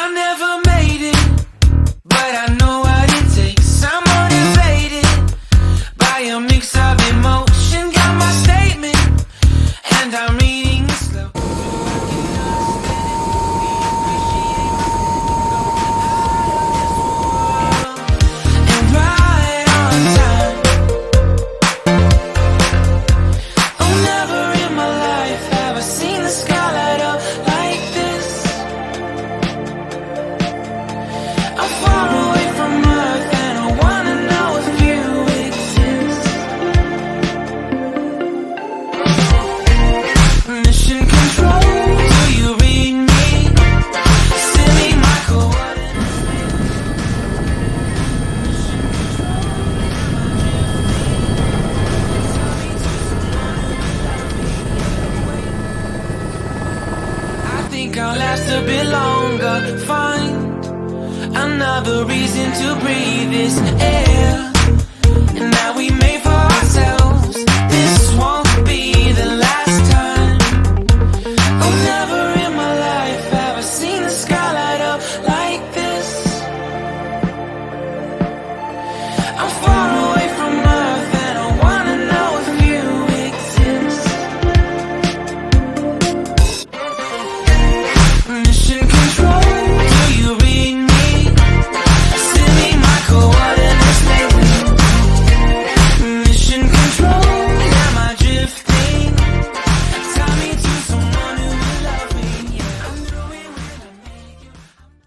I never made it, but I know what it takes. I'm motivated by a mix of emotion. Got my statement, and I'm reading it slow. And right on time. Oh, never in my life have I seen the sky light up like this. I'm far away from Earth and I wanna know if you exist. Mission control, do you read me? Send me my coordinates. I think I'll last a bit longer. Find another reason to breathe this air. And now we make